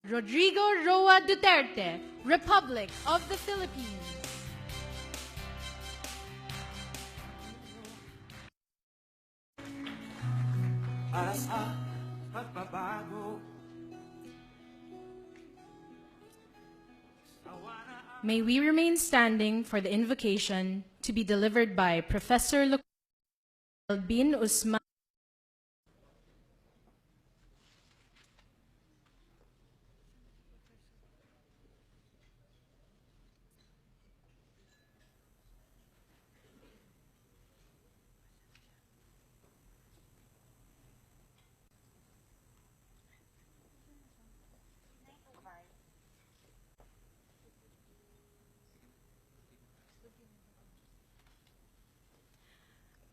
Rodrigo Roa Duterte, Republic of the Philippines. May we remain standing for the invocation to be delivered by Professor bin Usman.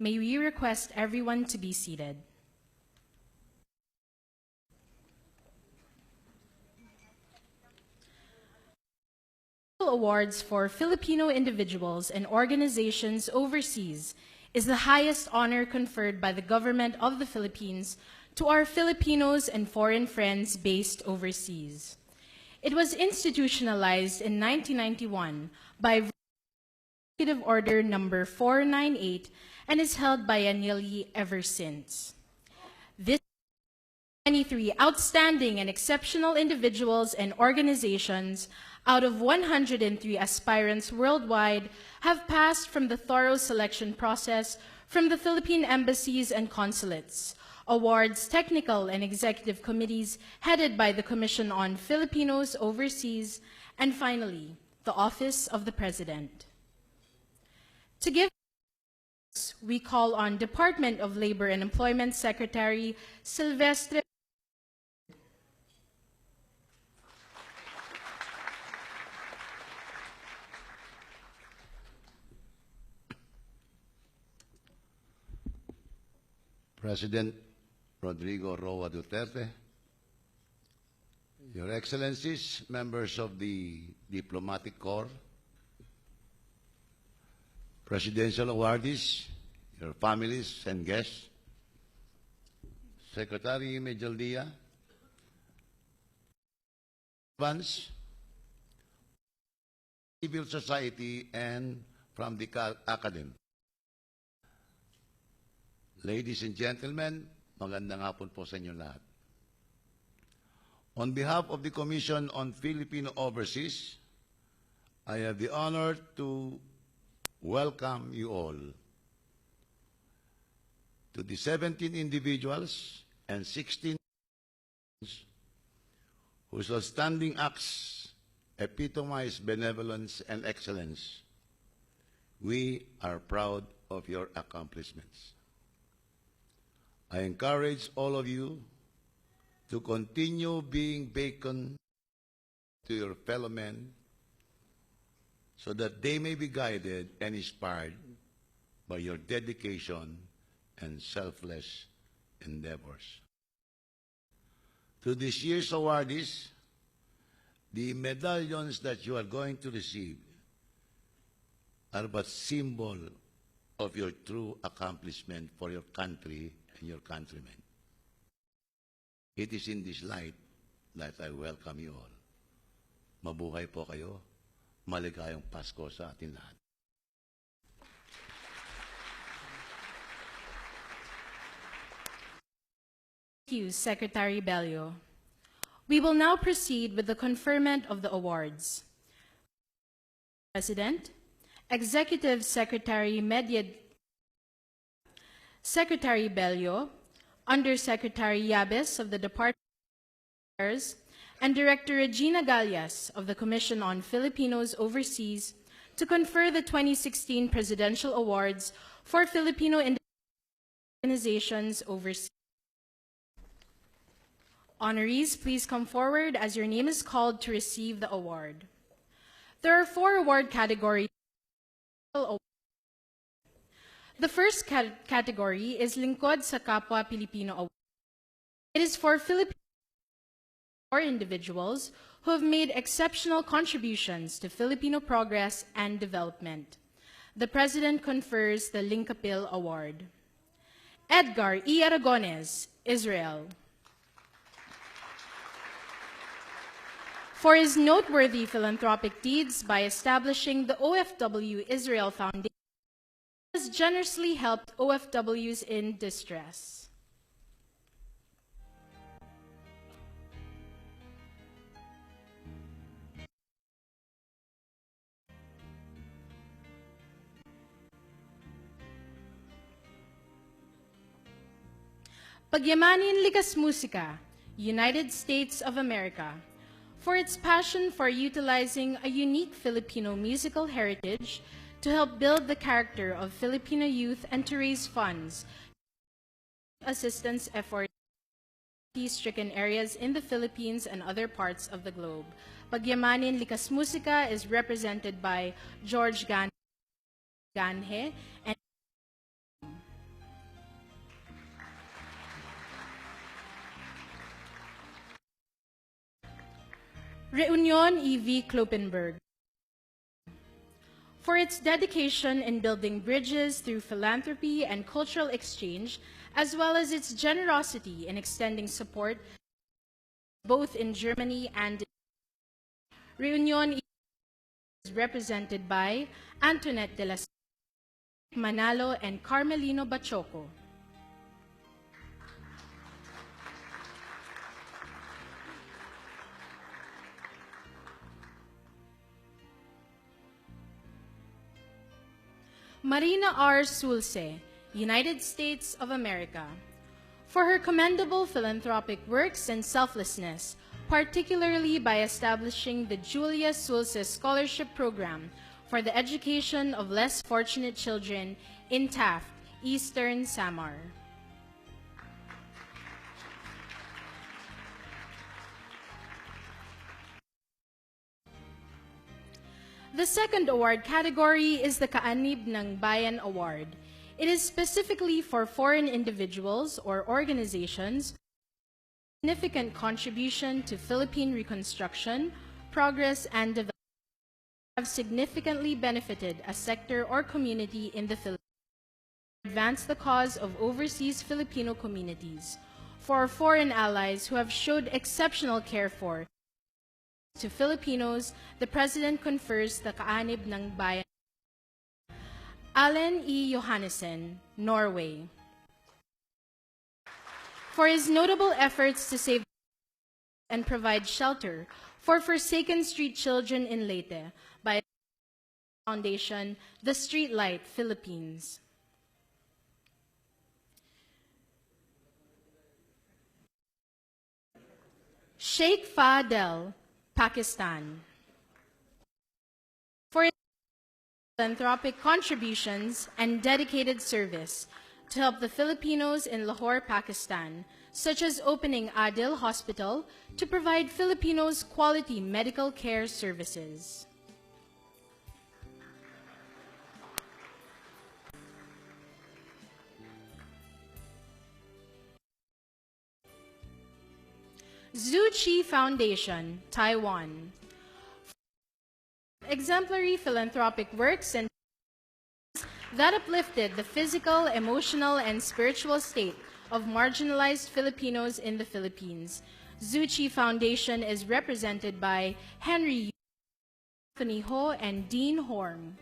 May we request everyone to be seated. Awards for Filipino individuals and organizations overseas is the highest honor conferred by the government of the Philippines to our Filipinos and foreign friends based overseas. It was institutionalized in 1991 by Executive Order number 498 and is held biennially ever since. This 23 outstanding and exceptional individuals and organizations out of 103 aspirants worldwide have passed from the thorough selection process from the Philippine embassies and consulates, awards, technical and executive committees headed by the Commission on Filipinos Overseas, and finally, the Office of the President. To give, we call on Department of Labor and Employment Secretary Silvestre. President Rodrigo Roa Duterte, Your Excellencies, members of the Diplomatic Corps, Presidential Awardees, your families and guests, Secretary Medjaldia, advance, civil society, and from the academy. Ladies and gentlemen, magandang hapon po sa inyo lahat. On behalf of the Commission on Filipino Overseas, I have the honor to welcome you all to the 17 individuals and 16 whose outstanding acts epitomize benevolence and excellence. We are proud of your accomplishments. I encourage all of you to continue being beacon to your fellow men so that they may be guided and inspired by your dedication and selfless endeavors. To this year's awardees, the medallions that you are going to receive are but symbol of your true accomplishment for your country and your countrymen. It is in this light that I welcome you all. Mabuhay po kayo. Maligayang Pasko sa atin lahat. Thank you, Secretary Bello. We will now proceed with the conferment of the awards. President, Executive Secretary Secretary Bello, Undersecretary Yabes of the Department of Affairs, and Director Regina Gallas of the Commission on Filipinos Overseas to confer the 2016 Presidential Awards for Filipino organizations overseas. Honorees, please come forward as your name is called to receive the award. There are 4 award categories. The first category is Lingkod sa Kapwa Pilipino Award. It is for Filipino or individuals who have made exceptional contributions to Filipino progress and development. The President confers the LINKAPIL Award. Edgar E. Aragones, Israel. For his noteworthy philanthropic deeds by establishing the OFW Israel Foundation, he has generously helped OFWs in distress. Pagyamanin Likas Musika, United States of America, for its passion for utilizing a unique Filipino musical heritage to help build the character of Filipino youth and to raise funds, assistance efforts in stricken areas in the Philippines and other parts of the globe. Pagyamanin Likas Musika is represented by George Ganhe and Reunion E.V. Kloppenberg, for its dedication in building bridges through philanthropy and cultural exchange, as well as its generosity in extending support both in Germany and Reunion is represented by Antoinette de la Manalo and Carmelino Bachoco. Marina R. Sulce, United States of America, for her commendable philanthropic works and selflessness, particularly by establishing the Julia Sulce Scholarship Program for the education of less fortunate children in Taft, Eastern Samar. The second award category is the Kaanib ng Bayan Award. It is specifically for foreign individuals or organizations with significant contribution to Philippine reconstruction, progress, and development have significantly benefited a sector or community in the Philippines, advance the cause of overseas Filipino communities, for foreign allies who have showed exceptional care for to Filipinos, the President confers the Kaanib ng Bayan. Allen E. Johannessen, Norway, for his notable efforts to save and provide shelter for forsaken street children in Leyte by Foundation, the Streetlight Philippines. Sheikh Fadel, Pakistan, for his philanthropic contributions and dedicated service to help the Filipinos in Lahore, Pakistan, such as opening Adil Hospital to provide Filipinos quality medical care services. Zhu Qi Foundation, Taiwan, exemplary philanthropic works and that uplifted the physical, emotional, and spiritual state of marginalized Filipinos in the Philippines. Zhu Qi Foundation is represented by Henry Anthony Ho and Dean Horn.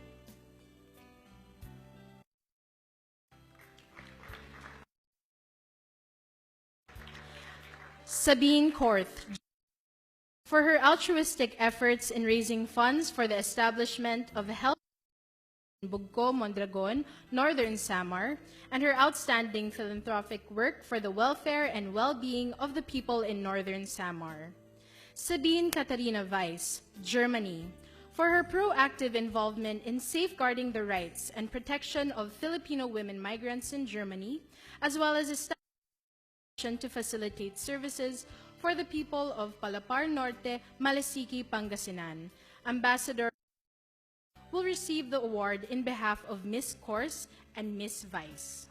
Sabine Korth, for her altruistic efforts in raising funds for the establishment of a health in Bugco, Mondragon, Northern Samar, and her outstanding philanthropic work for the welfare and well-being of the people in Northern Samar. Sabine Katharina Weiss, Germany, for her proactive involvement in safeguarding the rights and protection of Filipino women migrants in Germany, as well as establishing to facilitate services for the people of Palapar Norte, Malasiki, Pangasinan. Ambassador will receive the award in behalf of Miss Kors and Miss Weiss.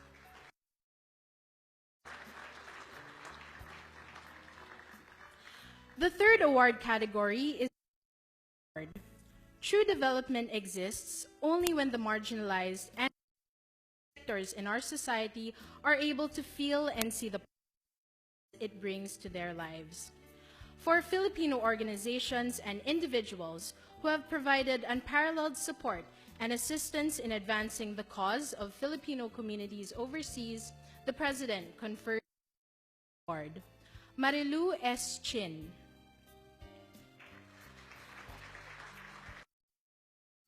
The third award category is award. True development exists only when the marginalized and sectors in our society are able to feel and see the it brings to their lives. For Filipino organizations and individuals who have provided unparalleled support and assistance in advancing the cause of Filipino communities overseas, the President conferred the award. Marilu S. Chin.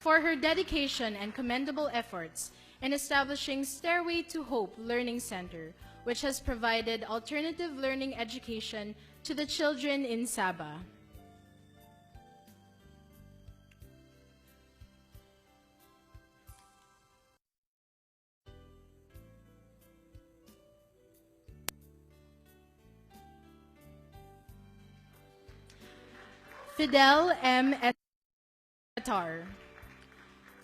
For her dedication and commendable efforts in establishing Stairway to Hope Learning Center, which has provided alternative learning education to the children in Sabah. Fidel Escurel.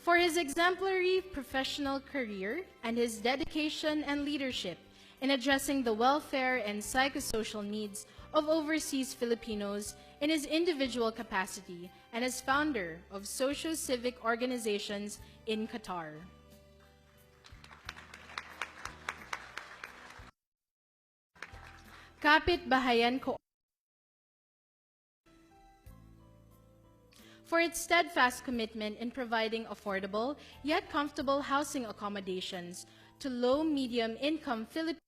For his exemplary professional career and his dedication and leadership in addressing the welfare and psychosocial needs of overseas Filipinos in his individual capacity and as founder of socio-civic organizations in Qatar. Kapitbahayan Ko. For its steadfast commitment in providing affordable yet comfortable housing accommodations to low-medium income Filipino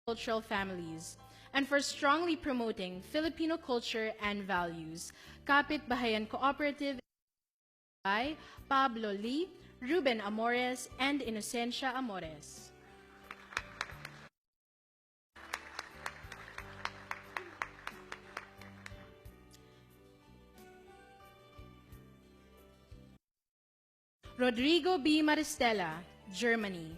cultural families, and for strongly promoting Filipino culture and values. Kapitbahayan Cooperative by Pablo Lee, Ruben Amores, and Inocencia Amores. Rodrigo B. Maristella, Germany.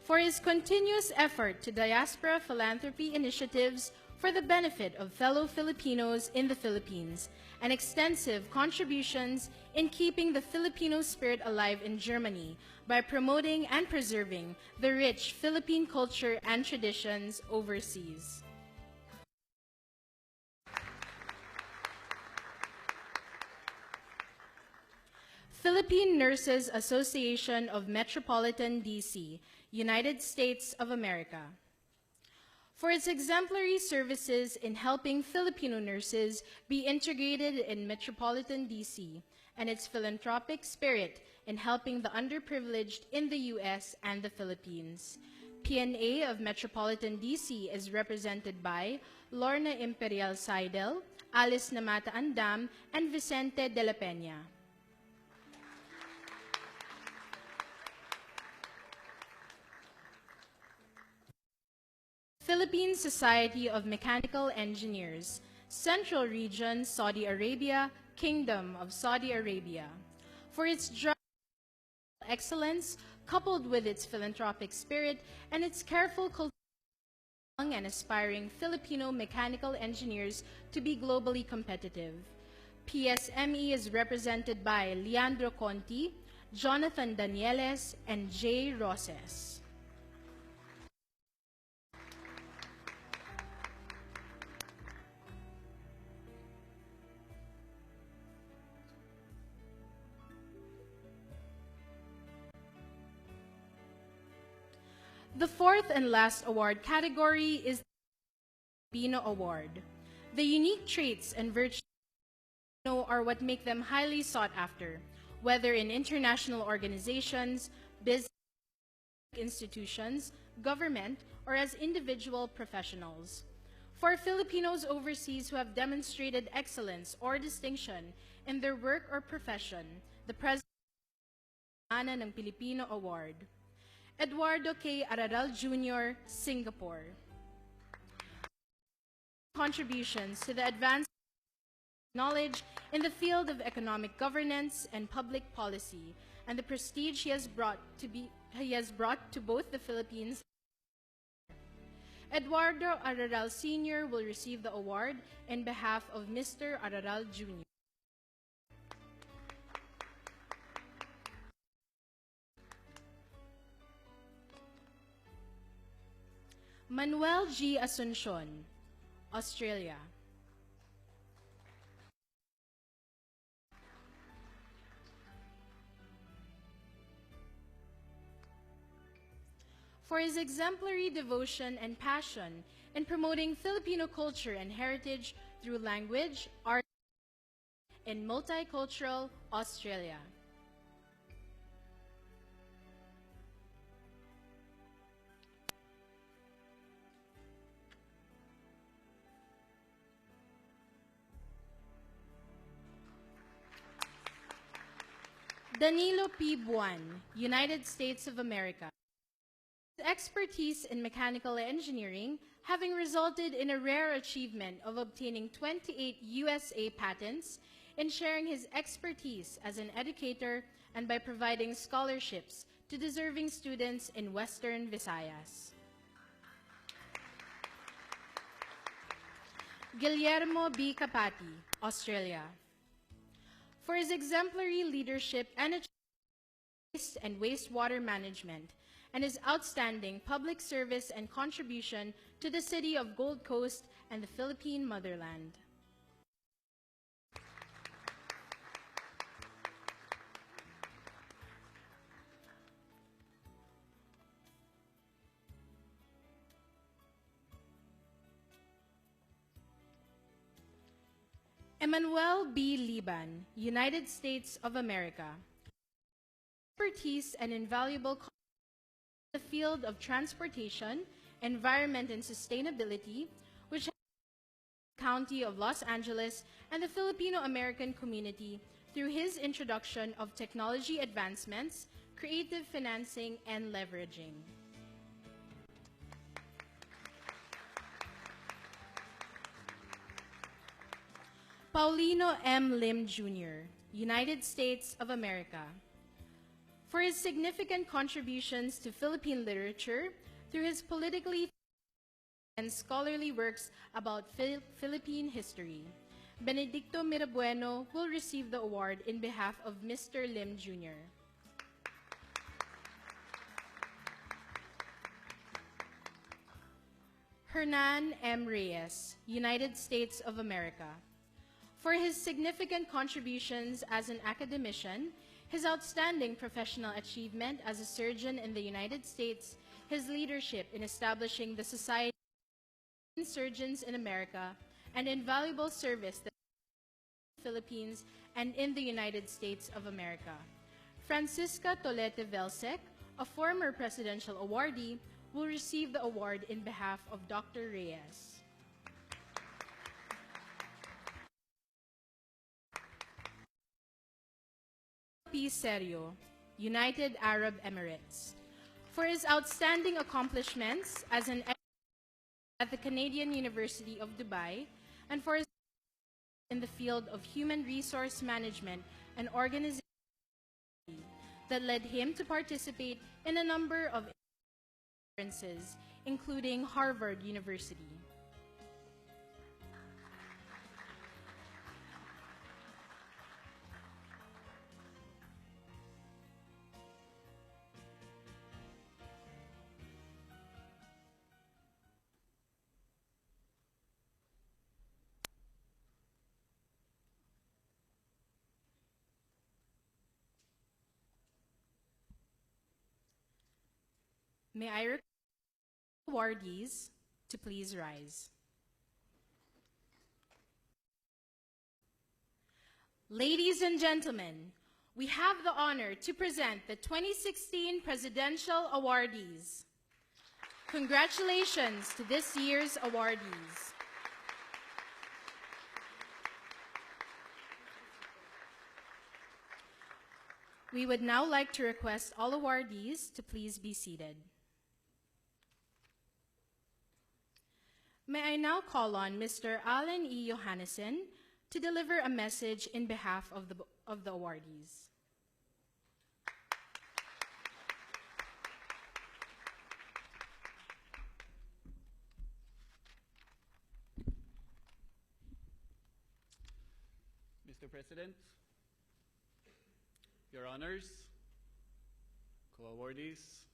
For his continuous effort to diaspora philanthropy initiatives for the benefit of fellow Filipinos in the Philippines, and extensive contributions in keeping the Filipino spirit alive in Germany by promoting and preserving the rich Philippine culture and traditions overseas. Philippine Nurses Association of Metropolitan D.C., United States of America. For its exemplary services in helping Filipino nurses be integrated in Metropolitan D.C. and its philanthropic spirit in helping the underprivileged in the U.S. and the Philippines. PNA of Metropolitan D.C. is represented by Lorna Imperial Seidel, Alice Namata Andam, and Vicente de la Peña. Philippine Society of Mechanical Engineers, Central Region, Saudi Arabia, Kingdom of Saudi Arabia. For its excellence, coupled with its philanthropic spirit and its careful culture of young and aspiring Filipino mechanical engineers to be globally competitive. PSME is represented by Leandro Conti, Jonathan Danieles, and Jay Roses. The fourth and last award category is the Pilipino Award. The unique traits and virtues are what make them highly sought after, whether in international organizations, business institutions, government, or as individual professionals. For Filipinos overseas who have demonstrated excellence or distinction in their work or profession, the President Pamana ng Pilipino Award. Eduardo K. Araral Jr., Singapore. Contributions to the advancement of knowledge in the field of economic governance and public policy, and the prestige he has brought to both the Philippines. Eduardo Araral Sr. will receive the award in behalf of Mr. Araral Jr. Manuel G. Asuncion, Australia. For his exemplary devotion and passion in promoting Filipino culture and heritage through language, art, and multicultural Australia. Danilo P. Buan, United States of America. His expertise in mechanical engineering having resulted in a rare achievement of obtaining 28 USA patents, in sharing his expertise as an educator and by providing scholarships to deserving students in Western Visayas. Guillermo B. Capati, Australia. For his exemplary leadership and waste and wastewater management, and his outstanding public service and contribution to the city of Gold Coast and the Philippine motherland. Emmanuel B. Liban, United States of America. Expertise and invaluable in the field of transportation, environment, and sustainability, which has the County of Los Angeles and the Filipino-American community through his introduction of technology advancements, creative financing, and leveraging. Paulino M. Lim Jr., United States of America. For his significant contributions to Philippine literature through his politically and scholarly works about Philippine history, Benedicto Mirabueno will receive the award in behalf of Mr. Lim Jr. Hernan M. Reyes, United States of America. For his significant contributions as an academician, his outstanding professional achievement as a surgeon in the United States, his leadership in establishing the Society of Surgeons in America, and invaluable service in the Philippines and in the United States of America. Francisca Tolete Velsec, a former presidential awardee, will receive the award in behalf of Dr. Reyes. P. Serio, United Arab Emirates. For his outstanding accomplishments as an at the Canadian University of Dubai, and for his in the field of human resource management and organization that led him to participate in a number of conferences, including Harvard University. May I request awardees to please rise. Ladies and gentlemen, we have the honor to present the 2016 Presidential Awardees. Congratulations to this year's awardees. We would now like to request all awardees to please be seated. May I now call on Mr. Alan E. Johannesson to deliver a message in behalf of the awardees. Mr. President, Your Honors, co-awardees,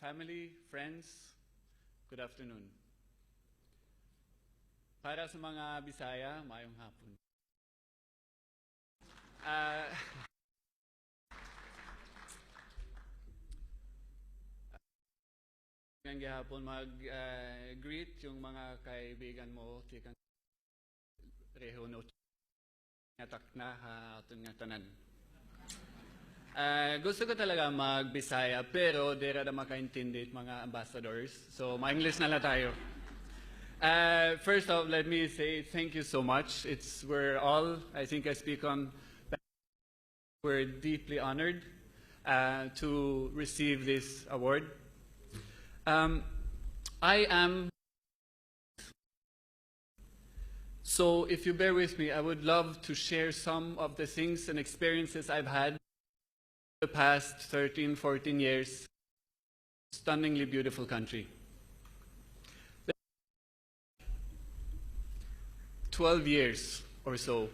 family, friends, good afternoon. Para sa mga Bisaya, maayong hapon. Ngayong hapon mag-greet yung mga kaibigan mo, Reho no ngatak na aton nga tanan. Gusto ko talaga mag-Bisaya, pero dira na makaintindi mga ambassadors. So, ma-English na lang tayo. First off, let me say thank you so much. We're all, I think I speak on, we're deeply honored to receive this award. So if you bear with me, I would love to share some of the things and experiences I've had the past 13, 14 years. Stunningly beautiful country. 12 years or so.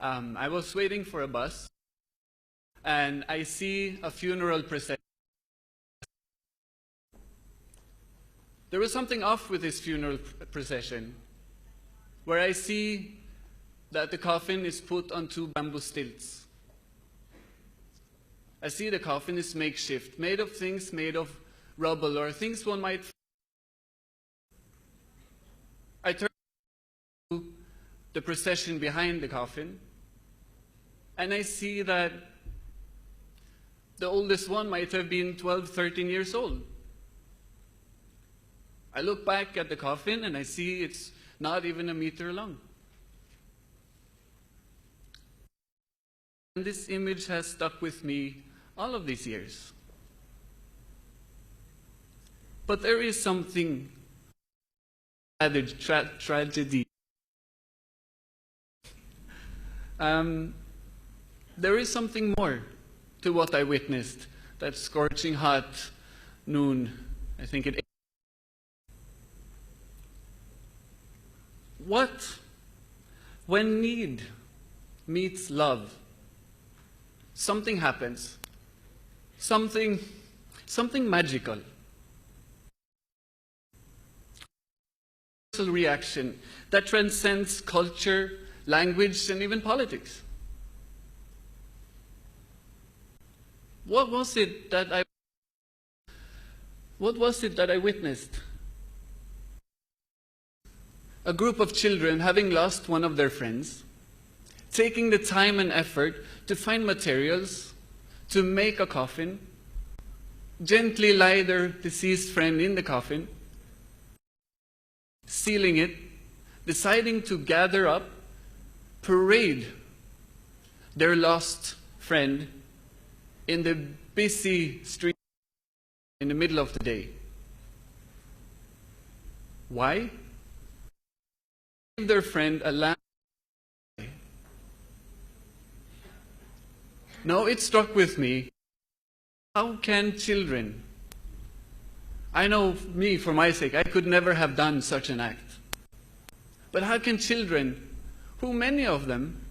I was waiting for a bus, and I see a funeral procession. There was something off with this funeral procession, where I see that the coffin is put on two bamboo stilts. I see the coffin is makeshift, made of things made of rubble or things one might. I turn to the procession behind the coffin, and I see that the oldest one might have been 12, 13 years old. I look back at the coffin and I see it's not even a meter long. And this image has stuck with me all of these years. But there is something added tragedy. There is something more to what I witnessed that scorching hot noon, I think it. What, when need meets love, something happens, something magical. Reaction that transcends culture, language, and even politics. What was it that I witnessed? A group of children having lost one of their friends, taking the time and effort to find materials, to make a coffin, gently lie their deceased friend in the coffin, sealing it, deciding to gather up, parade their lost friend in the busy street in the middle of the day. Why? Give their friend a lamp. No, it struck with me, how can children, I know me, for my sake, I could never have done such an act. But how can children, who many of them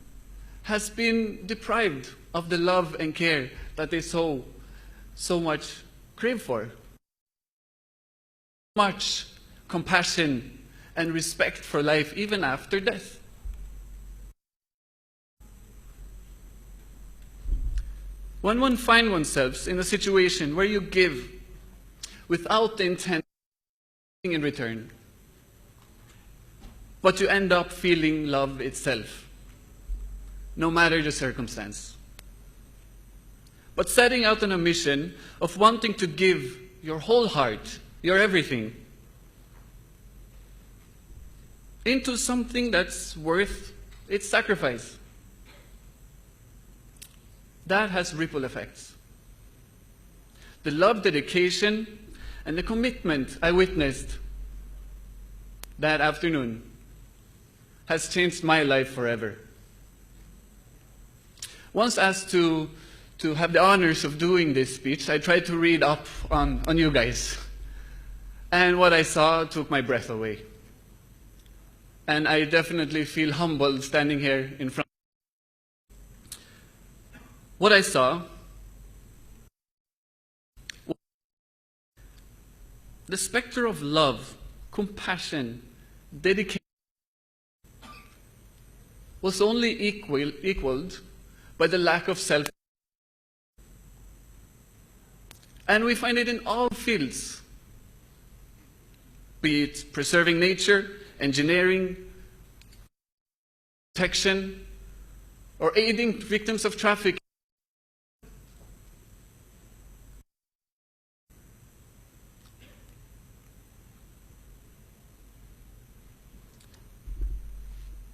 has been deprived of the love and care that they so much crave for, much compassion and respect for life even after death? When one finds oneself in a situation where you give without the intent in return, but you end up feeling love itself, no matter the circumstance. But setting out on a mission of wanting to give your whole heart, your everything, into something that's worth its sacrifice, that has ripple effects. The love, dedication, and the commitment I witnessed that afternoon has changed my life forever. Once asked to have the honors of doing this speech, I tried to read up on you guys. And what I saw took my breath away. And I definitely feel humbled standing here in front. What I saw, the specter of love, compassion, dedication, was only equaled by the lack of self. And we find it in all fields, be it preserving nature, engineering, protection, or aiding victims of trafficking.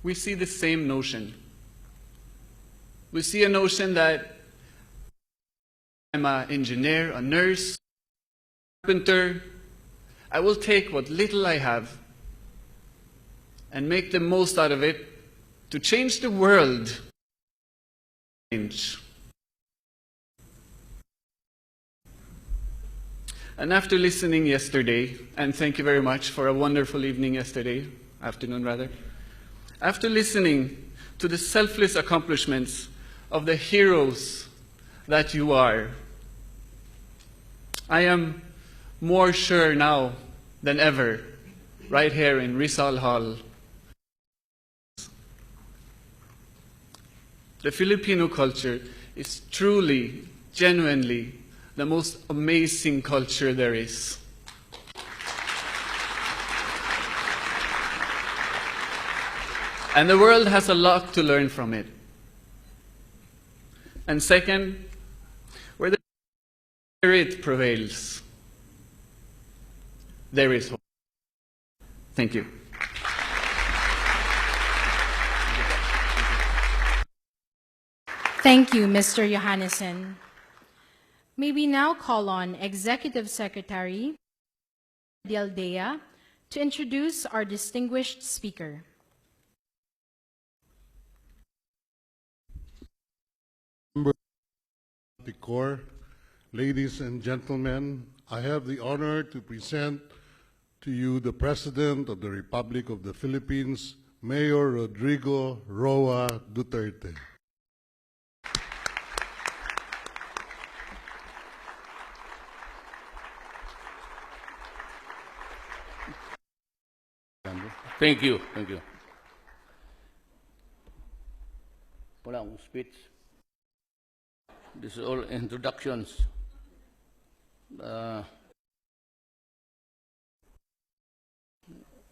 We see the same notion. We see a notion that I'm an engineer, a nurse, carpenter. I will take what little I have and make the most out of it to change the world. And after listening yesterday, and thank you very much for a wonderful evening yesterday, afternoon rather, after listening to the selfless accomplishments of the heroes that you are, I am more sure now than ever, right here in Rizal Hall, the Filipino culture is truly, genuinely, the most amazing culture there is. And the world has a lot to learn from it. And second, where the spirit prevails, there is hope. Thank you. Thank you, Mr. Johannessen. May we now call on Executive Secretary Aldea to introduce our distinguished speaker. The Corps, ladies and gentlemen, I have the honor to present to you the President of the Republic of the Philippines, Mayor Rodrigo Roa Duterte. Thank you. Thank you. Wala akong speech. This is all introductions.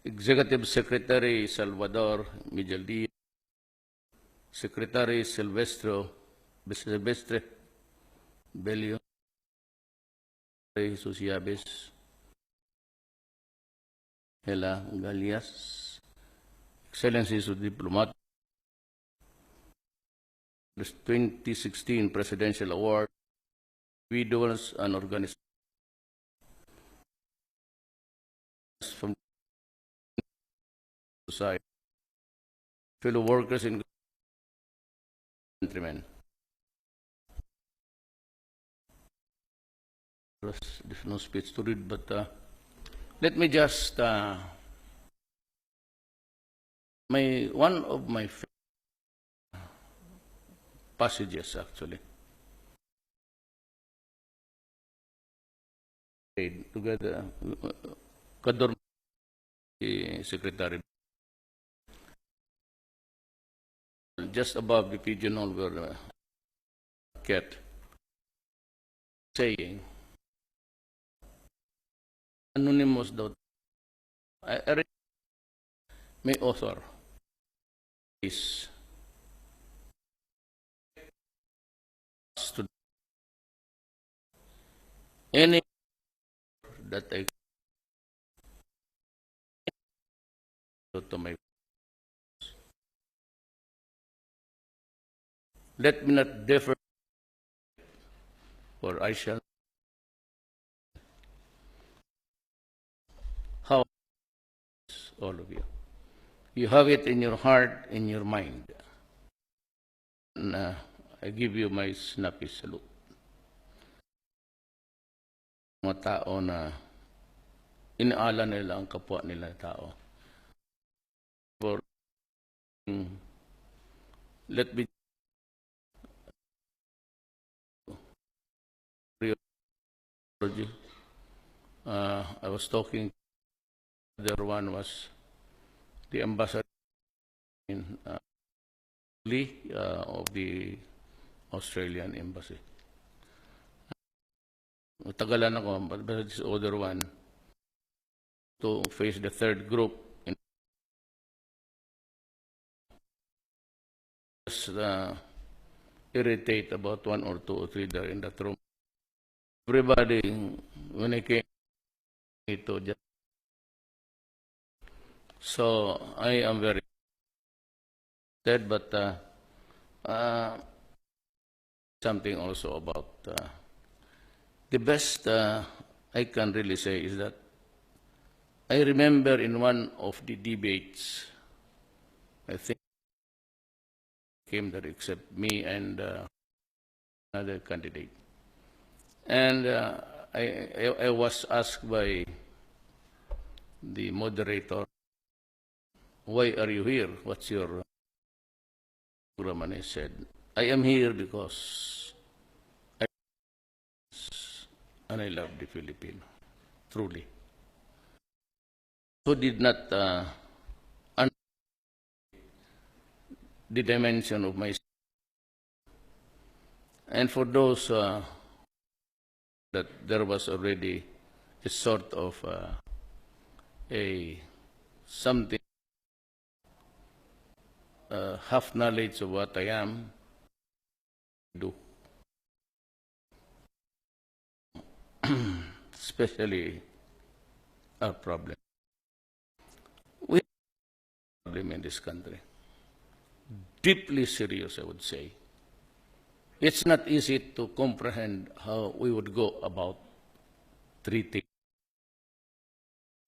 Executive Secretary Salvador Mijaldía, Secretary Silvestre Belio, Jesus Yabes, Hela Galias, Excellencies of Diplomat, the 2016 Presidential Award, individuals and organizations from society, fellow workers and countrymen. There's no speech to read, but let me just one of my passages actually together Kador Secretary just above the pigeonhole where cat saying anonymous doubt I read may author is to any that I to my let me not differ, for I shall how all of you. You have it in your heart, in your mind. And, I give you my snappy salute. Mga tao na inaala nila ang kapwa nila tao. For let me I was talking, the other one was the ambassador in of the Australian Embassy. Matagalan ako, but this other one to face the third group just irritate about one or two or three there in that room. Everybody, when I came to just, so I am very sad, but something also about the best I can really say is that I remember in one of the debates, I think came there except me and another candidate. And I was asked by the moderator, why are you here? What's your program? And I said, I am here because I love the Filipino, truly. Who did not understand the dimension of my, and for those that there was already a sort of a something half knowledge of what I am, do, especially our problem. We have a problem in this country, deeply serious, I would say. It's not easy to comprehend how we would go about treating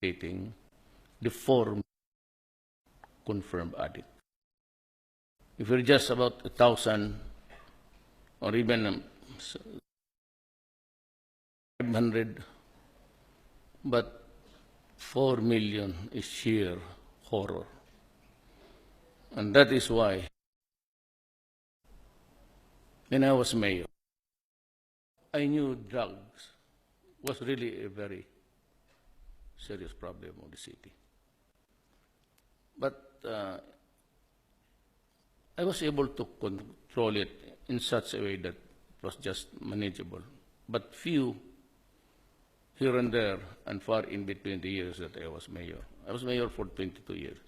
the 4 confirmed addict. If you're just about 1,000 or even 500, but 4 million is sheer horror. And that is why when I was mayor, I knew drugs was really a very serious problem of the city. But I was able to control it in such a way that it was just manageable. But few here and there and far in between the years that I was mayor. I was mayor for 22 years.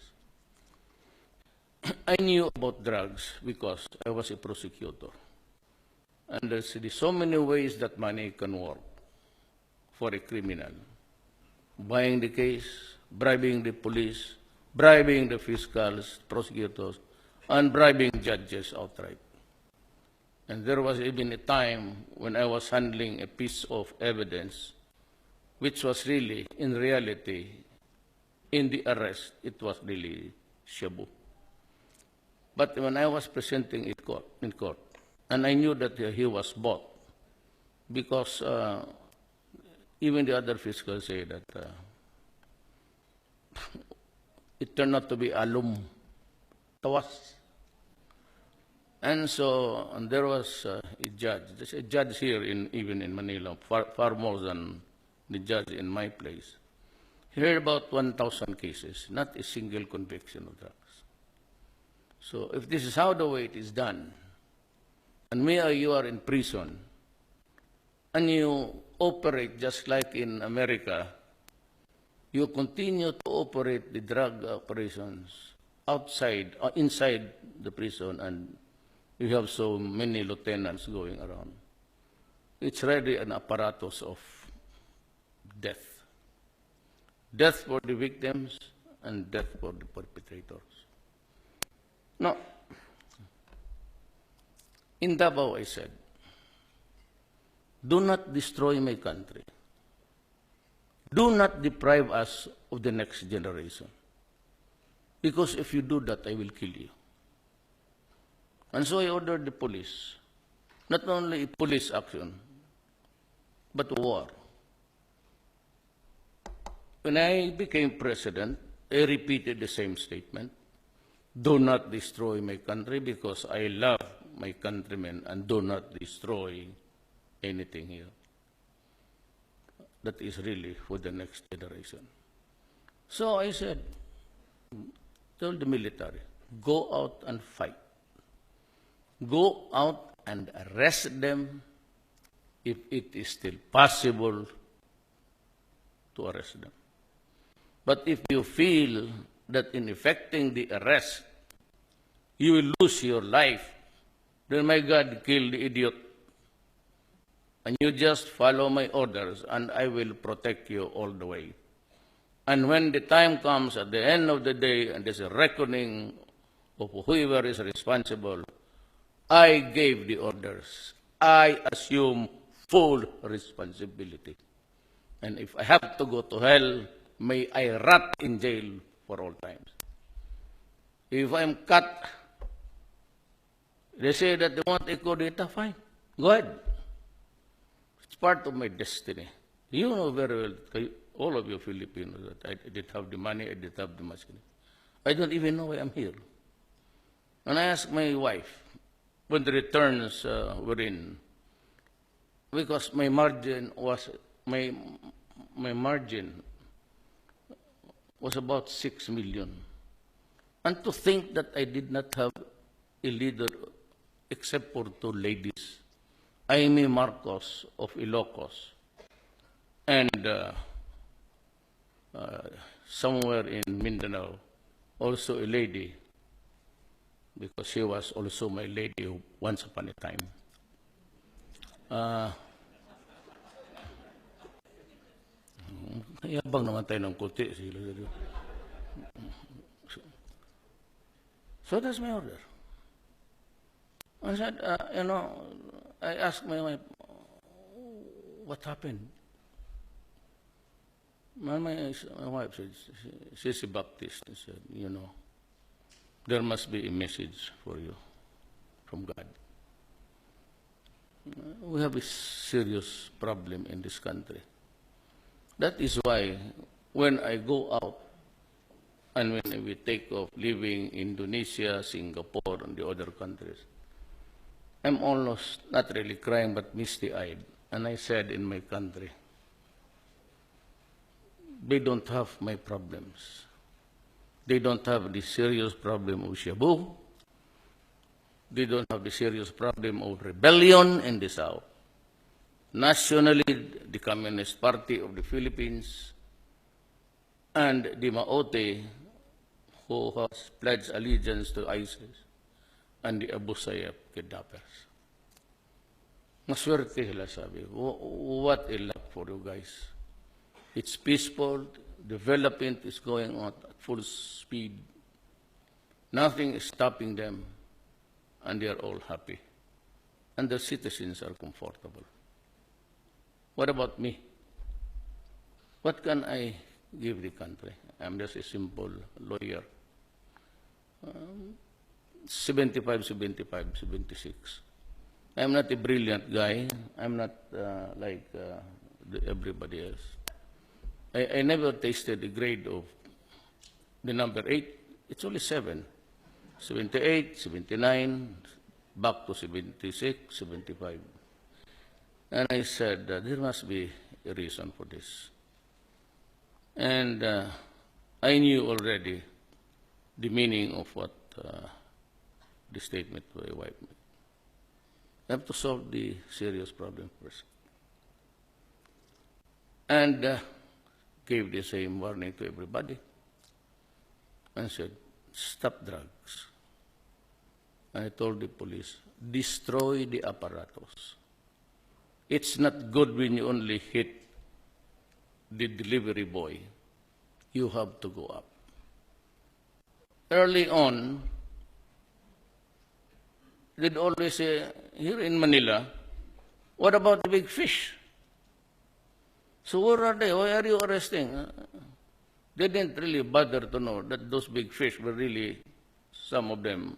I knew about drugs because I was a prosecutor. And there's so many ways that money can work for a criminal. Buying the case, bribing the police, bribing the fiscals, prosecutors, and bribing judges outright. And there was even a time when I was handling a piece of evidence which was really, in reality, in the arrest, it was really shabu. But when I was presenting in court, and I knew that he was bought, because even the other fiscals say that it turned out to be alum tawas. And so and there was a judge. There's a judge here, even in Manila, far more than the judge in my place. He heard about 1,000 cases, not a single conviction of drugs. So if this is how the way it is done, and you are in prison, and you operate just like in America, you continue to operate the drug operations outside, inside the prison, and you have so many lieutenants going around. It's really an apparatus of death. Death for the victims and death for the perpetrators. Now, in Davao, I said, do not destroy my country. Do not deprive us of the next generation. Because if you do that, I will kill you. And so I ordered the police, not only police action, but war. When I became president, I repeated the same statement. Do not destroy my country because I love my countrymen, and do not destroy anything here. That is really for the next generation. So I said, tell the military, go out and fight. Go out and arrest them if it is still possible to arrest them. But if you feel that in effecting the arrest, you will lose your life. Then my God, kill the idiot. And you just follow my orders, and I will protect you all the way. And when the time comes at the end of the day, and there's a reckoning of whoever is responsible, I gave the orders. I assume full responsibility. And if I have to go to hell, may I rot in jail for all times. If I'm cut, they say that they want a coup d'etat, fine. Go ahead. It's part of my destiny. You know very well, all of you Filipinos, that I didn't have the money, I didn't have the masculine. I don't even know why I'm here. And I asked my wife, when the returns were in, because my margin was about 6 million. And to think that I did not have a leader except for 2 ladies, Amy Marcos of Ilocos, and somewhere in Mindanao, also a lady, because she was also my lady once upon a time. Yabang naman tayo ng kuti. So that's my order. I said, I asked my wife, what happened? My wife said, she's a Baptist. She said, there must be a message for you from God. We have a serious problem in this country. That is why when I go out and when we take off leaving Indonesia, Singapore, and the other countries, I'm almost not really crying but misty-eyed. And I said in my country, they don't have my problems. They don't have the serious problem of Shabu. They don't have the serious problem of rebellion in the South. Nationally, the Communist Party of the Philippines and the Maote, who has pledged allegiance to ISIS, and the Abu Sayyaf kidnappers. Maswerte sila, sabi. What a luck for you guys. It's peaceful. Development is going on at full speed. Nothing is stopping them, and they are all happy. And the citizens are comfortable. What about me? What can I give the country? I'm just a simple lawyer. 75, 76. I'm not a brilliant guy. I'm not like everybody else. I never tasted the grade of the number 8. It's only 7. 78, 79, back to 76, 75. And I said, there must be a reason for this. And I knew already the meaning of what the statement by my wife made. I have to solve the serious problem first. And gave the same warning to everybody and said, stop drugs. And I told the police, destroy the apparatus. It's not good when you only hit the delivery boy. You have to go up. Early on, they'd always say, here in Manila, what about the big fish? So where are they? Why are you arresting? They didn't really bother to know that those big fish were really, some of them,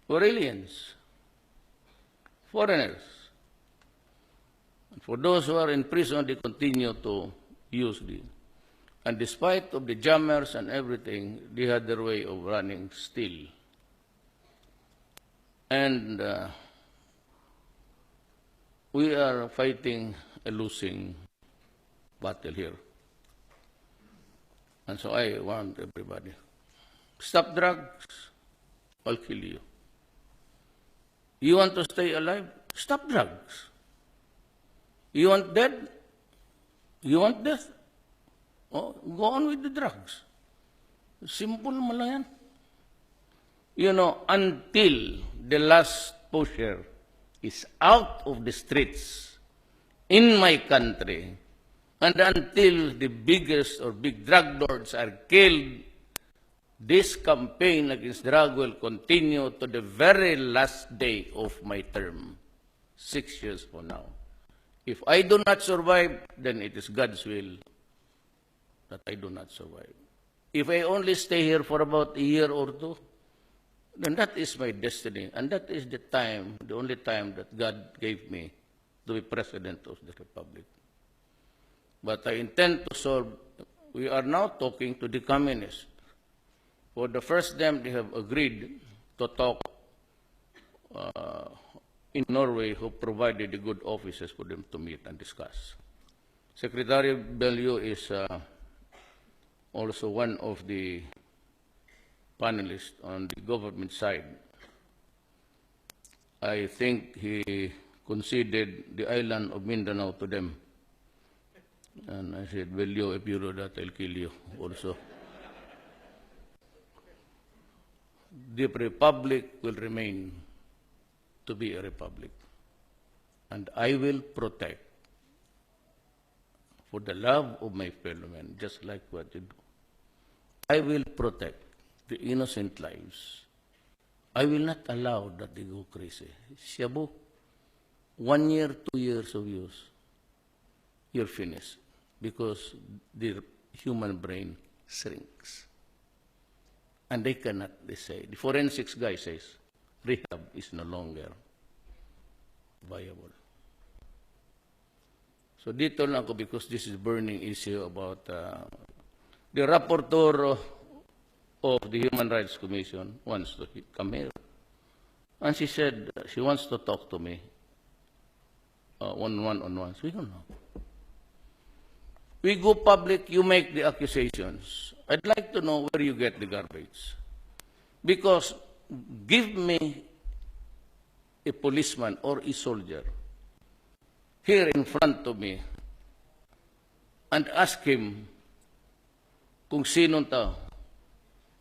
were aliens, foreigners. And for those who are in prison, they continue to use the. And despite of the jammers and everything, they had their way of running still. And we are fighting a losing battle here. And so I want everybody, stop drugs, I'll kill you. You want to stay alive? Stop drugs. You want dead? You want death? Oh, go on with the drugs. Simple mo lang yan. You know, until the last pusher is out of the streets in my country, and until the biggest or big drug lords are killed, this campaign against drug will continue to the very last day of my term, 6 years from now. If I do not survive, then it is God's will that I do not survive. If I only stay here for about a year or two, then that is my destiny. And that is the time, the only time that God gave me to be President of the Republic. But I intend to solve, we are now talking to the communists. For the first time, they have agreed to talk in Norway, who provided the good offices for them to meet and discuss. Secretary Bellew is also one of the panelists on the government side. I think he conceded the island of Mindanao to them. And I said, Bellew, if you do that, I'll kill you also. The republic will remain to be a republic. And I will protect, for the love of my fellow men, just like what you do. I will protect the innocent lives. I will not allow that they go crazy. Shabu, 1 year, 2 years of use, you're finished, because the human brain shrinks. And they cannot, they say, the forensics guy says, rehab is no longer viable. So dito lang ako, because this is burning issue about the rapporteur of the Human Rights Commission wants to come here. And she said she wants to talk to me one-on-one. We don't know. We go public, you make the accusations. I'd like to know where you get the garbage. Because give me a policeman or a soldier here in front of me and ask him kung sinong tao,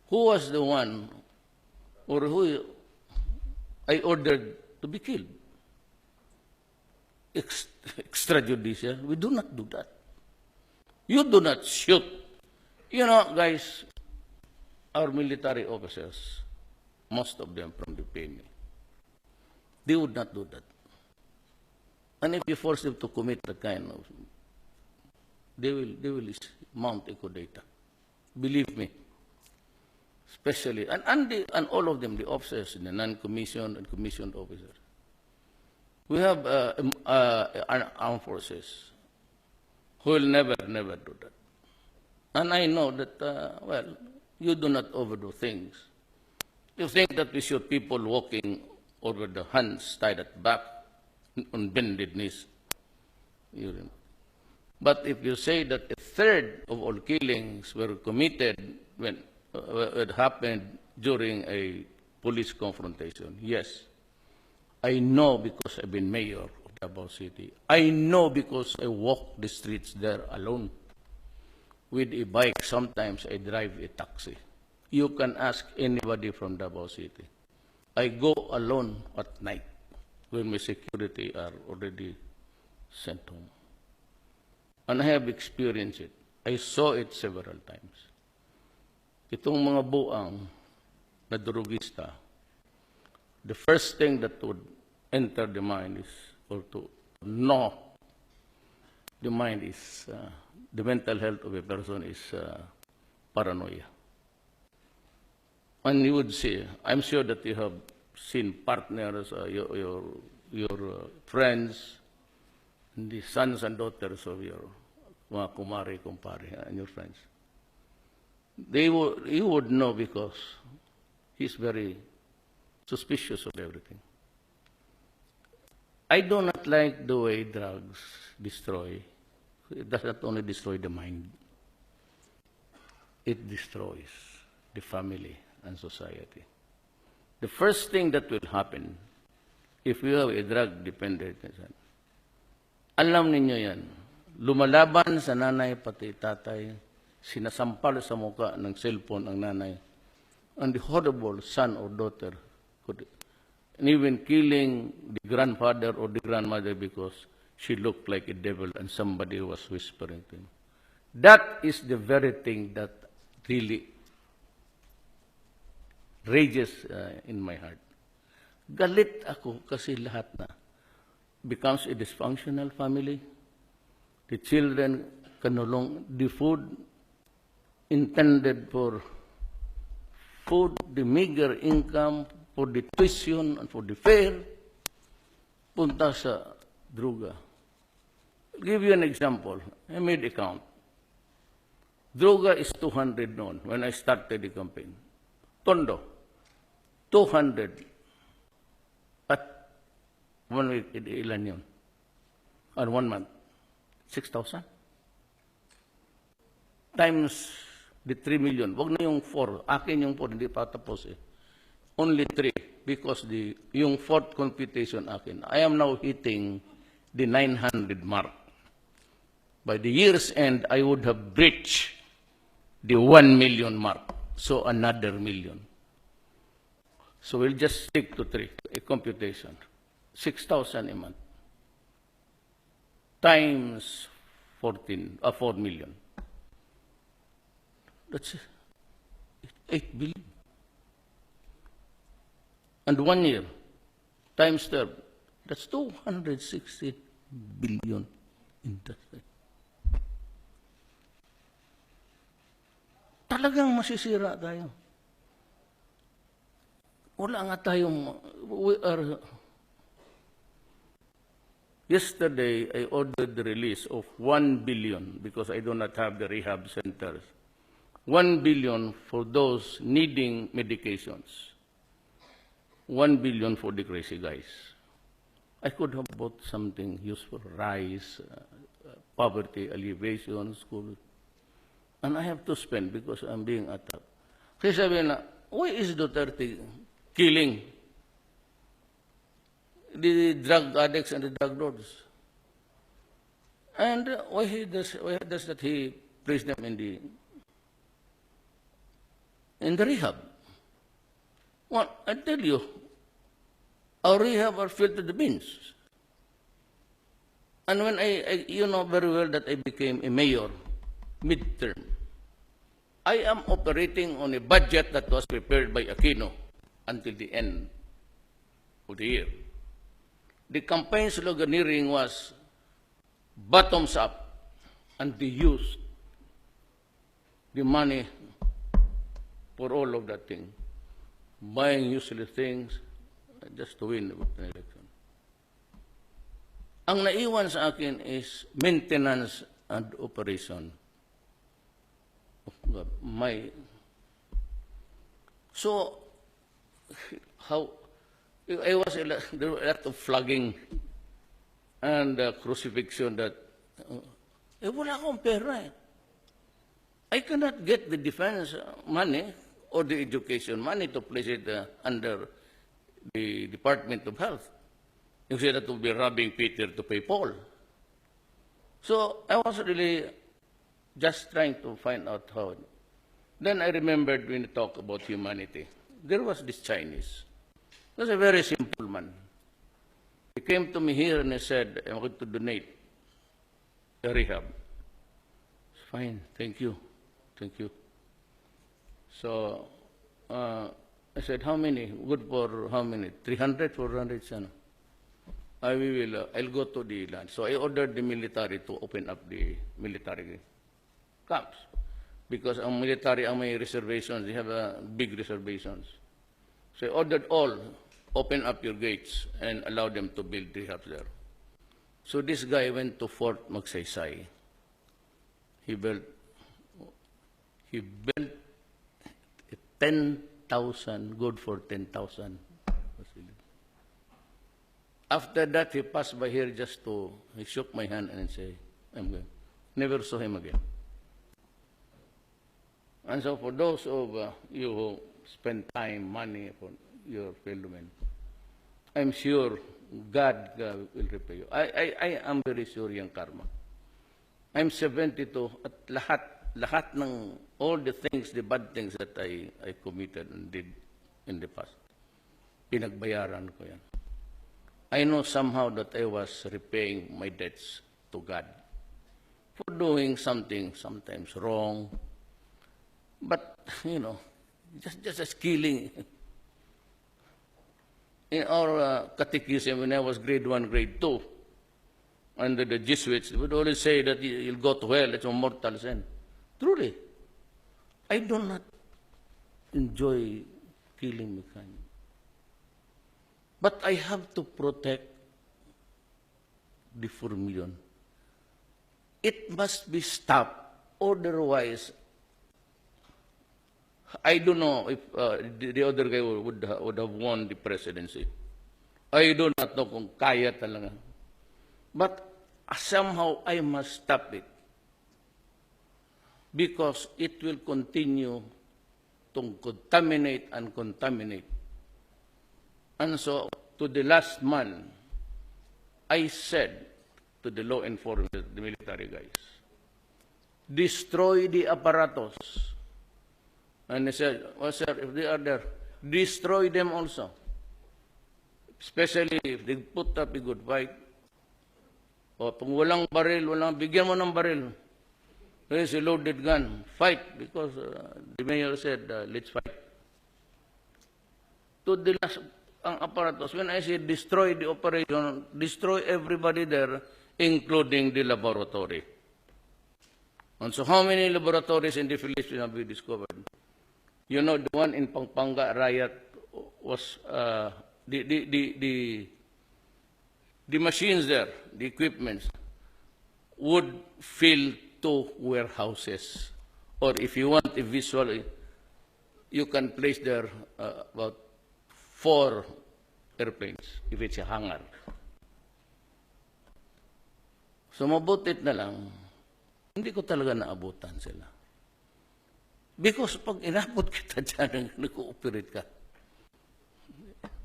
who was the one or who I ordered to be killed. Extrajudicial, we do not do that. You do not shoot. You know, guys, our military officers, most of them from the PMA, they would not do that. And if you force them to commit that kind of, they will mount a coup d'etat. Believe me. Especially, and all of them, the officers, the non-commissioned and commissioned officers. We have armed forces who will never do that. And I know that, well, you do not overdo things. You think that we shoot people walking over the hands tied at the back on bended knees. But if you say that a third of all killings were committed when it happened during a police confrontation, yes. I know because I've been mayor of Davao City. I know because I walk the streets there alone. With a bike, sometimes I drive a taxi. You can ask anybody from Davao City. I go alone at night when my security are already sent home. And I have experienced it. I saw it several times. Itong mga buang na drugista, the first thing that would enter the mind is, or to know the mind is, the mental health of a person is paranoia. And you would see, I'm sure that you have seen partners, your friends, and the sons and daughters of your mga kumari, kumpare, and your friends. You would know because he's very suspicious of everything. I do not like the way drugs destroy. It does not only destroy the mind, it destroys the family and society. The first thing that will happen if you have a drug-dependent person, alam ninyo yan, lumalaban sa nanay pati tatay, sinasampal sa muka ng cellphone ang nanay, and the horrible son or daughter, and even killing the grandfather or the grandmother because she looked like a devil and somebody was whispering to him. That is the very thing that really rages in my heart. Galit ako kasi lahat na becomes a dysfunctional family. The children can no longer, the food intended for food, the meager income, for the tuition and for the fare, punta sa droga. I'll give you an example. I made a count. Droga is 200 noon when I started the campaign. Tondo, 200. At 1 week, ilan yun? Or 1 month? 6,000? Times the 3 million. Wag na yung 4. Akin yung 4, hindi pa tapos eh. Only 3 because yung fourth computation akin. I am now hitting the 900 mark. By the year's end, I would have breached the 1 million mark. So another million. So we'll just stick to 3, a computation. 6,000 a month. Times 4 million. That's 8 billion. And 1 year, times 12, that's 260 billion in that rate. Talagang masisira tayo. Wala nga tayong, yesterday, I ordered the release of 1 billion because I do not have the rehab centers. 1 billion for those needing medications. 1 billion for the crazy guys. I could have bought something useful, rice, poverty alleviation, school. And I have to spend because I'm being attacked. Kasi sabi na, why is Duterte killing the drug addicts and the drug lords? And why does that he place them in the rehab? Well, I tell you, our rehab are filled to the bins. And when you know very well that I became a mayor midterm, I am operating on a budget that was prepared by Aquino until the end of the year. The campaign sloganeering was bottoms up, and they used the money for all of that thing, buying useless things just to win an election. Ang naiwan sa akin is maintenance and operation of my. So, how I was there were a lot of flogging and crucifixion that wala akong pera eh. I cannot get the defense money or the education money to place it under the Department of Health. You say that will be robbing Peter to pay Paul. So I was really just trying to find out how. Then I remembered when you talk about humanity. There was this Chinese. He was a very simple man. He came to me here and he said, I'm going to donate a rehab. Fine, thank you. Thank you. So I said, how many? Good for how many? 300, 400, sana. I'll go to the land. So I ordered the military to open up the military camps. Because ang military, ang may reservations, they have big reservations. So I ordered all, open up your gates and allow them to build rehabs there. So this guy went to Fort Magsaysay. He built 10,000, good for 10,000. After that, he passed by here he shook my hand and said, I'm going. Never saw him again. And so for those of you who spend time, money for your fellow men, I'm sure God will repay you. I am very sure yung karma. I'm 72 at lahat lahat ng all the things, the bad things that I committed and did in the past, pinagbayaran ko yan. I know somehow that I was repaying my debts to God for doing something sometimes wrong, but, just as killing. In our catechism, when I was grade 1, grade 2, under the Jesuits, they would always say that you'll go to hell, it's a mortal sin. Truly, I do not enjoy killing mankind. But I have to protect the 4 million. It must be stopped, otherwise, I don't know if the other guy would have won the presidency. I do not know kung kaya talaga. But somehow I must stop it, because it will continue to contaminate and contaminate. And so, to the last man, I said to the law enforcement, the military guys, destroy the apparatus. And they said, well, sir, if they are there, destroy them also. Especially if they put up a good fight. O kung walang baril, bigyan mo ng baril. There's a loaded gun. Fight, because the mayor said, let's fight. To the last, ang apparatus, when I say destroy the operation, destroy everybody there, including the laboratory. And so how many laboratories in the Philippines have we discovered? You know, the one in Pampanga riot was, the machines there, the equipments, would fill 2 warehouses. Or if you want a visual, you can place there about 4 airplanes, if it's a hangar. So mabutit na lang, hindi ko talaga naabutan sila. Because pag inabot kita dyan, nag-ooperate ka,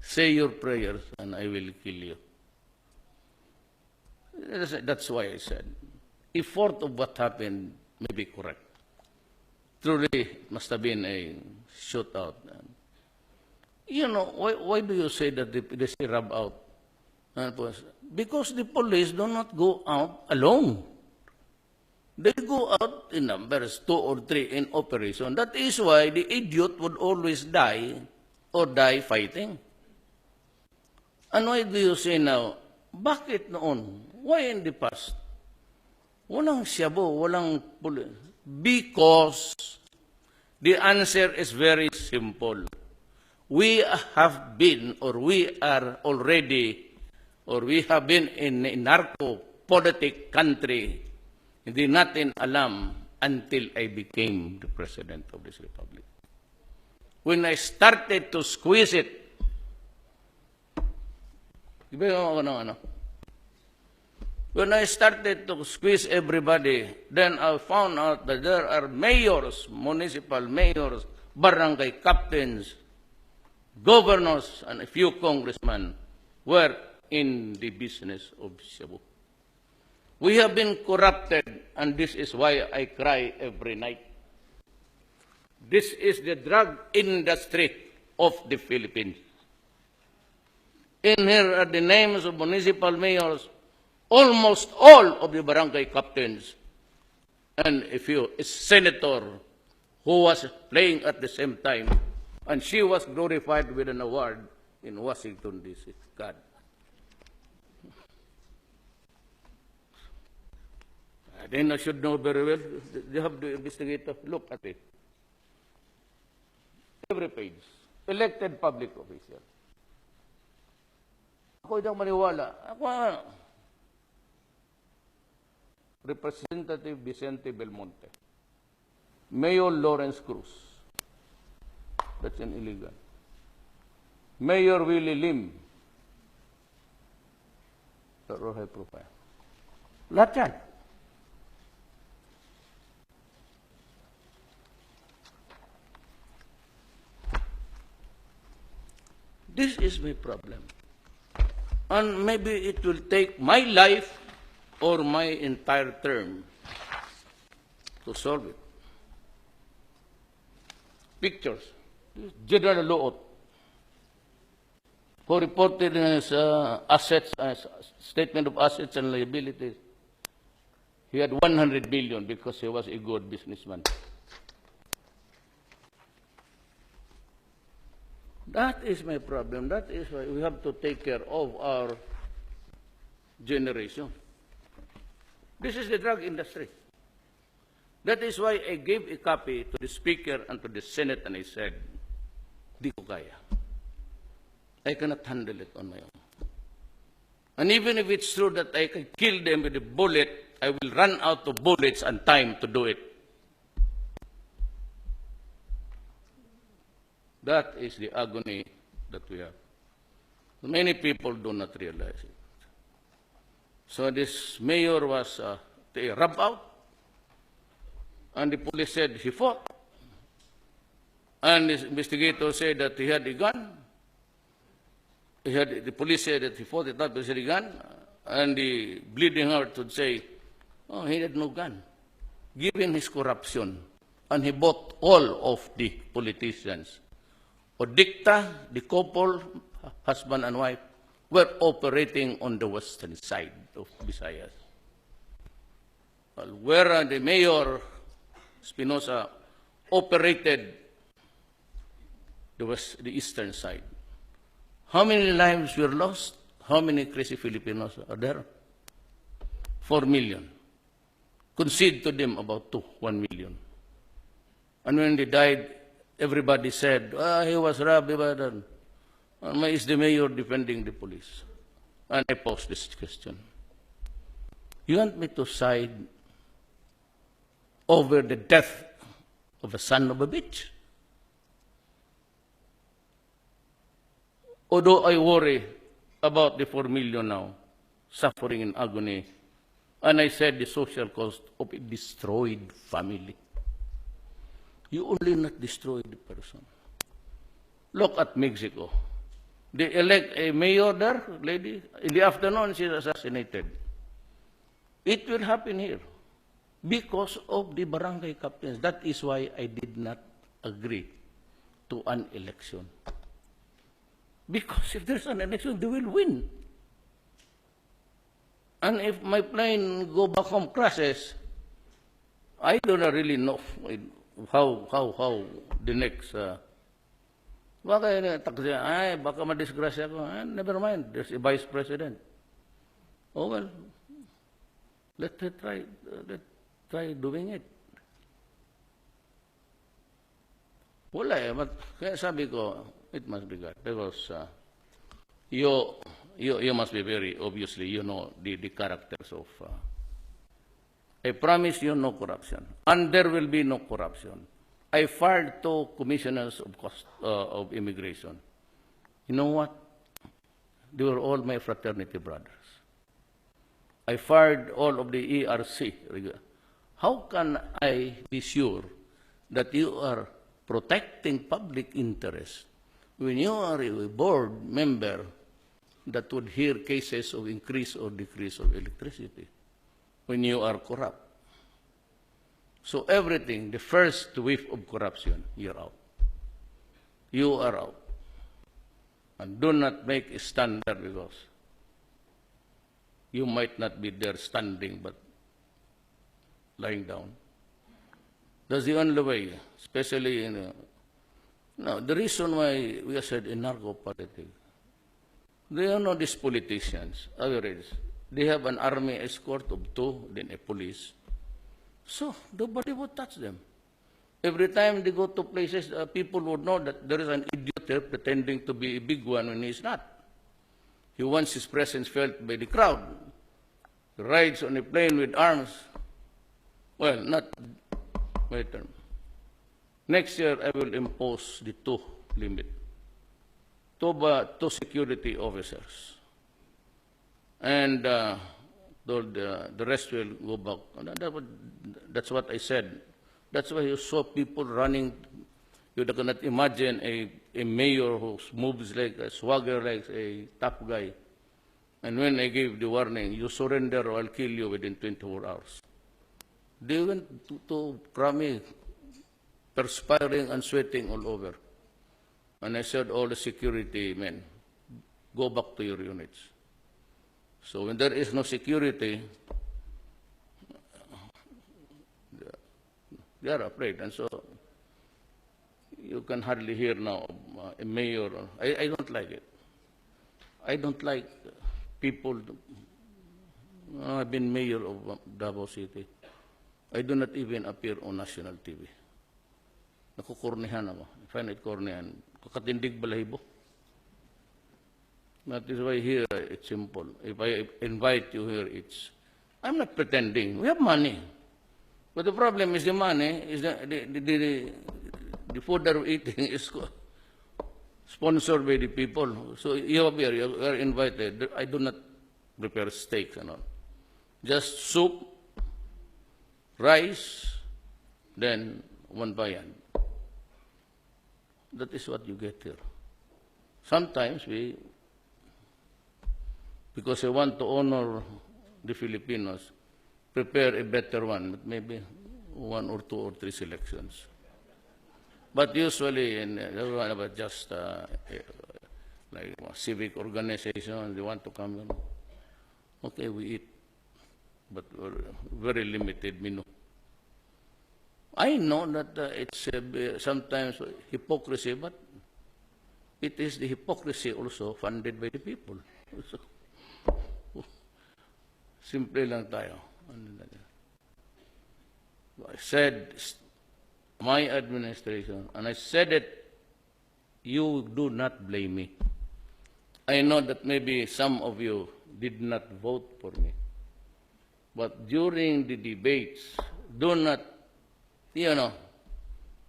say your prayers and I will kill you. That's why I said, a fourth of what happened may be correct. Truly, it must have been a shootout. You know, why do you say that they say rub out? Because the police do not go out alone. They go out in numbers, 2 or 3 in operation. That is why the idiot would always die or die fighting. And why do you say now, bakit noon? Why in the past? Walang siyabo, walang police. Because the answer is very simple. We have been, or we are already, or we have been in a narco-politic country. Hindi natin alam until I became the President of this Republic. When I started to squeeze it, when I started to squeeze everybody, then I found out that there are mayors, municipal mayors, barangay captains, governors, and a few congressmen were in the business of shabu. We have been corrupted, and this is why I cry every night. This is the drug industry of the Philippines. In here are the names of municipal mayors, almost all of the barangay captains, and a few, a senator who was playing at the same time, and she was glorified with an award in Washington, D.C. God. Then I should know very well. They have to investigate. Look at it. Every page. Elected public official. Ako itong maniwala. Ako, Representative Vicente Belmonte. Mayor Lawrence Cruz. That's an illegal. Mayor Willie Lim. Pero high profile. Lahat yan. This is my problem. And maybe it will take my life or my entire term to solve it. pictures. General Loot, who reported his assets, statement of assets and liabilities. He had 100 billion because he was a good businessman. That is my problem. That is why we have to take care of our generation. This is the drug industry. That is why I gave a copy to the Speaker and to the Senate, and I said, di ko kaya. I cannot handle it on my own. And even if it's true that I can kill them with a bullet, I will run out of bullets and time to do it. That is the agony that we have. Many people do not realize it. So this mayor was rubbed out, and the police said he fought. And the investigator said that he had a gun. The police said that he fought it up with a gun, and the bleeding heart would say, oh, he had no gun. Given his corruption, and he bought all of the politicians. Odicta, the couple, husband and wife, were operating on the western side of Visayas. Well, where the mayor, Espinosa, operated the eastern side. How many lives were lost? How many crazy Filipinos are there? 4 million. Concede to them about 1 million. And when they died, everybody said, he was robbed. Why is the mayor defending the police? And I posed this question. You want me to side over the death of a son of a bitch? Although I worry about the 4 million now, suffering in agony, and I said the social cost of a destroyed family. You only not destroy the person. Look at Mexico. They elect a mayor there, lady. In the afternoon, she's assassinated. It will happen here because of the barangay captains. That is why I did not agree to an election. Because if there's an election, they will win. And if my plane go back home crashes, I do not really know how the next... baka madisgrasya ako. Never mind, there's a vice president. Oh well, let's try doing it. Wala but kaya sabi ko, it must be God. Because you must be very, obviously, you know the characters of... I promise you no corruption. And there will be no corruption. I fired 2 commissioners of immigration. You know what? They were all my fraternity brothers. I fired all of the ERC. How can I be sure that you are protecting public interest when you are a board member that would hear cases of increase or decrease of electricity when you are corrupt? So everything, the first whiff of corruption, you're out. You are out. And do not make a stand there because you might not be there standing but lying down. That's the only way, especially in... Now, the reason why we said in narco-politics, they are not these politicians, average. They have an army escort of 2, then a police. So, nobody would touch them. Every time they go to places, people would know that there is an idiot there pretending to be a big one when he's not. He wants his presence felt by the crowd. He rides on a plane with arms. Well, not my term. Next year, I will impose the 2 limit. 2 security officers. And the rest will go back. That's what I said. That's why you saw people running. You cannot imagine a mayor who moves like a swagger, like a tough guy. And when I gave the warning, you surrender or I'll kill you within 24 hours. They went to Krami perspiring and sweating all over. And I said, all the security men, go back to your units. So when there is no security, they are afraid. And so you can hardly hear now a mayor. I don't like it. I don't like people. I've been mayor of Davao City. I do not even appear on national TV. Nakukornihan ako. I find it cornihan. Kakatindig balahibo. That is why here it's simple. If I invite you here, I'm not pretending. We have money. But the problem is the money, is the food that we're eating is sponsored by the people. So you are invited. I do not prepare steaks and all. Just soup, rice, then one bayan. That is what you get here. Sometimes because I want to honor the Filipinos, prepare a better one, but maybe 1 or 2 or 3 selections. But usually, just like civic organization, they want to come in. Okay, we eat, but very limited menu. I know that it's sometimes hypocrisy, but it is the hypocrisy also funded by the people. So, simple lang tayo. I said, my administration, and I said it, you do not blame me. I know that maybe some of you did not vote for me. But during the debates, do not,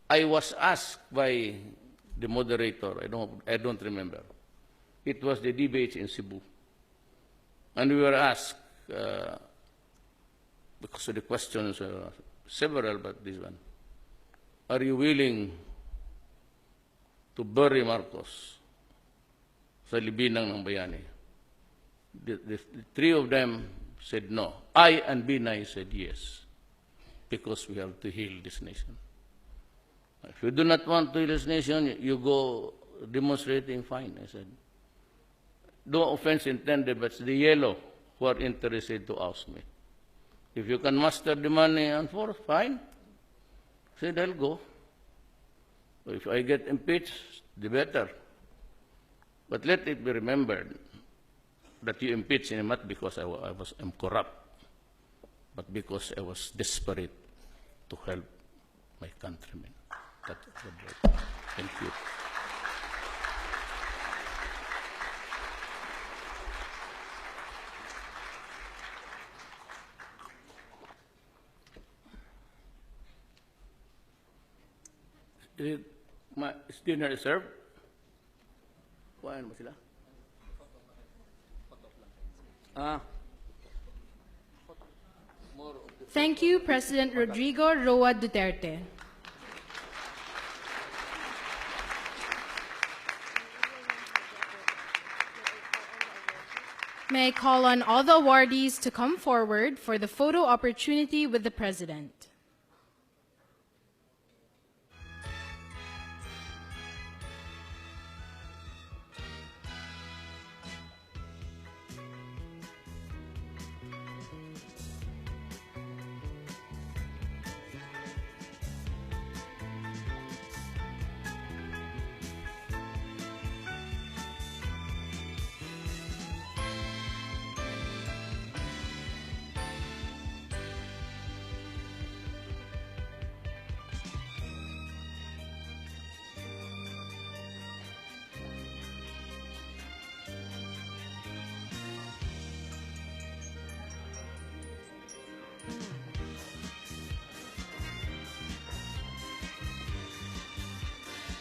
I was asked by the moderator, I don't remember. It was the debates in Cebu. And we were asked, because of the questions, several, but this one, are you willing to bury Marcos sa libinang ng bayani? The 3 of them said no. I and Binay said yes, because we have to heal this nation. If you do not want to heal this nation, you go demonstrating, fine, I said. No offense intended, but it's the yellow who are interested to ask me. If you can muster the money and force, fine. I said, I'll go. If I get impeached, the better. But let it be remembered that you impeached me not because I'm corrupt, but because I was desperate to help my countrymen. That's the word. Thank you. Is dinner served? Kuhaan mo sila? Thank you, President Rodrigo Roa Duterte. May I call on all the awardees to come forward for the photo opportunity with the President.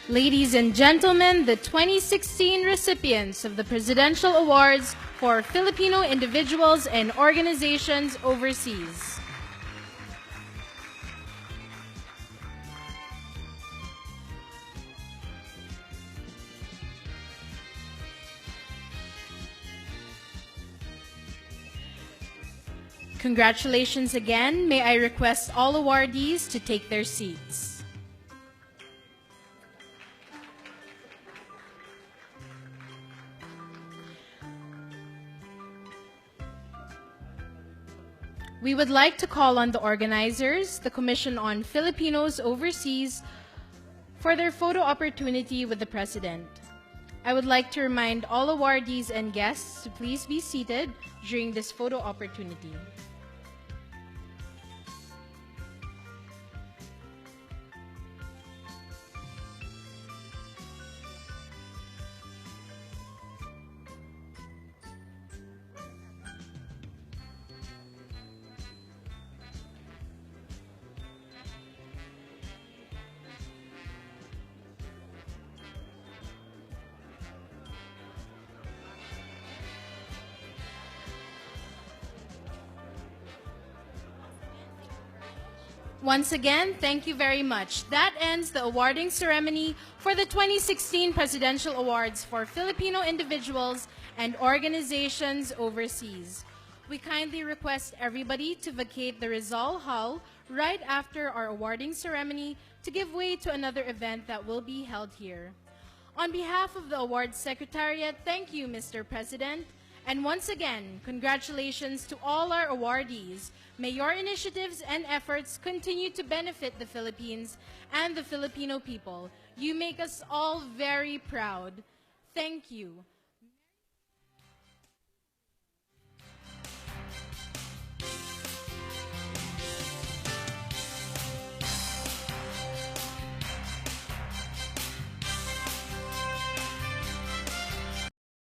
Ladies and gentlemen, the 2016 recipients of the Presidential Awards for Filipino individuals and organizations overseas. Congratulations again. May I request all awardees to take their seats. We would like to call on the organizers, the Commission on Filipinos Overseas, for their photo opportunity with the President. I would like to remind all awardees and guests to please be seated during this photo opportunity. Once again, thank you very much. That ends the awarding ceremony for the 2016 Presidential Awards for Filipino individuals and organizations overseas. We kindly request everybody to vacate the Rizal Hall right after our awarding ceremony to give way to another event that will be held here. On behalf of the Awards Secretariat, thank you, Mr. President. And once again, congratulations to all our awardees. May your initiatives and efforts continue to benefit the Philippines and the Filipino people. You make us all very proud. Thank you.